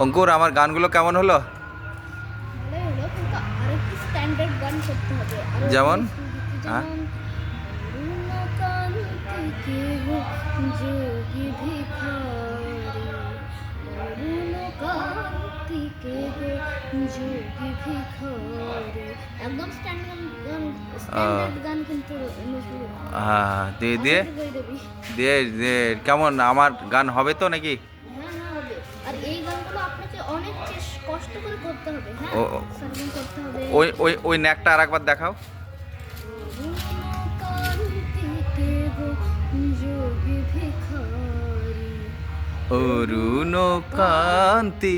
অঙ্কুর, আমার গানগুলো কেমন হলো? ভালোই হলো, কিন্তু আরেকটু স্ট্যান্ডার্ড গান করতে হবে। যেমন? হ্যাঁ। যেমন অরুণকান্তিকে গো যোগী ভিখারি, অরুণকান্তিকে গো যোগী ভিখারি। একদম স্ট্যান্ডার্ড গান কিন্তু নজরুল। হ্যাঁ, দিয়ে দিয়ে আশা করি দেবী। দিয়ে দিয়ে কেমন আমার গান হবে তো নাকি? হ্যাঁ হ্যাঁ হবে। আর এই গানগুলো আপনাকে অনেক কষ্ট করে করতে হবে। হ্যাঁ, ও সার্ভিং করতে হবে। ওই ওই ওই ন্যাকটা আর একবার দেখাও। অরুণকান্তিকে গো যোগী ভিখারি, অরুণ কান্তি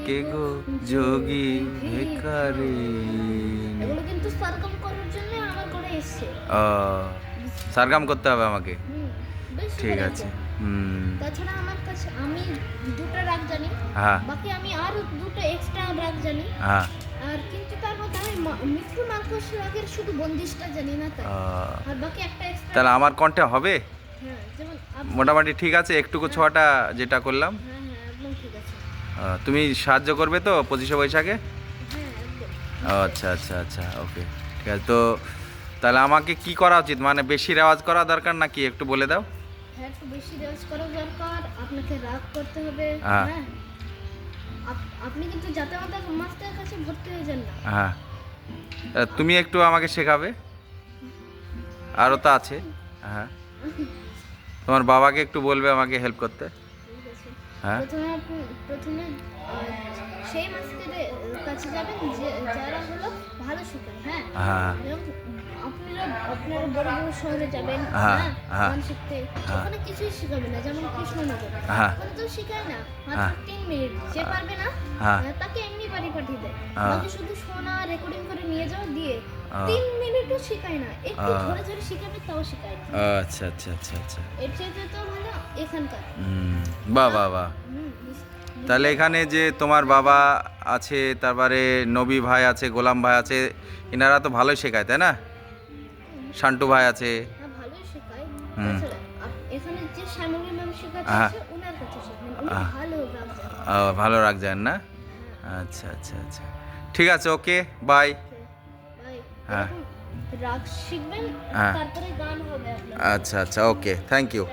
কে গো যোগী ভিখারি। এগুলো কিন্তু সারগম করার জন্য আমার করে এসছে। ও, সারগাম করতে হবে আমাকে? বেশ ঠিক সুন্দর আছে। একদম। তাছাড়া আমার কাছে আমি দুটো রাগ জানি, হ্যাঁ বাকি আমি আর দুটো এক্সট্রা রাগ জানি। হ্যাঁ। আর কিন্তু তার মধ্যে আমি মিঠু মাংস রাগের শুধু বন্দিশটা জানি না তাই। আর বাকি একটা এক্সট্রা। তাহলে আমার কণ্ঠে হবে হ্যাঁ, যেমন মোটামুটি? ঠিক আছে, একটুকু ছোঁয়াটা যেটা করলাম। হ্যাঁ হ্যাঁ একদম ঠিক আছে। তুমি সাহায্য করবে তো 25শে বৈশাখে? হ্যাঁ একদম। আচ্ছা আচ্ছা আচ্ছা, ওকে, ঠিক আছে। তো তাহলে আমাকে কি করা উচিত, মানে বেশি রেওয়াজ করা দরকার নাকি একটু বলে দাও। হ্যাঁ, একটু বেশি রেওয়াজ করা দরকার। আপনাকে রাগ করতে হবে। হ্যাঁ। হ্যাঁ, আপনি কিন্তু যাতে আমাদের মাস্টারের কাছে ভর্তি হয়ে যান না। হ্যাঁ, তুমি একটু আমাকে শেখাবে, আরও তো আছে। হ্যাঁ, তোমার বাবাকে একটু বলবে আমাকে হেল্প করতে। ঠিক আছে। হ্যাঁ প্রথমে সেই মাস্টারের কাছে যাবেন যারা হলো ভালো শেখায়। হ্যাঁ, হ্যাঁ যেমন আপনারা বড় বড় শহরে যাবেন। হ্যাঁ, হ্যাঁ, হ্যাঁ, গান শিখতে। হ্যাঁ। ওখানে কিছুই শেখাবে না, যেমন কৃষ্ণনগর। হ্যাঁ। ওখানে তো শেখায় না, হ্যাঁ। মাত্র 3 মিনিট। যে পারবে না হ্যাঁ। তাকে এমনি বাড়ি পাঠিয়ে দেয়। হ্যাঁ। বাকি শুধু শোনা, রেকর্ডিং করে নিয়ে যাও দিয়ে। হ্যাঁ। 3 মিনিটও শেখায় না, একটু হ্যাঁ। ধরে ধরে শেখাবে, তাও শেখায় না। আচ্ছা আচ্ছা আচ্ছা আচ্ছা। এর চাইতে তো ভালো এখানকার। বাহ বাহ বাহ। তাহলে এখানে যে তোমার বাবা আছে, তারপরে নবী ভাই আছে, গোলাম ভাই আছে, এনারা তো ভালোই শেখায়, তাই না? শান্টু ভাই আছে। হ্যাঁ, ভালোই শেখায়। হুম। তাছাড়া এখানে যে শ্যামলী ম্যাম শেখাতে হ্যাঁ। আছে ওনার কাছে শেখেন, উনি ভালো গান জানেন। ভালো রাখছেন না? আচ্ছা আচ্ছা আচ্ছা, ঠিক আছে, ওকে, বাই। ভাই, হ্যাঁ। এরকম রাগ শিখবেন, হ্যাঁ। তারপরে গান হবে আপনার। আচ্ছা আচ্ছা, ওকে, থ্যাংক ইউ।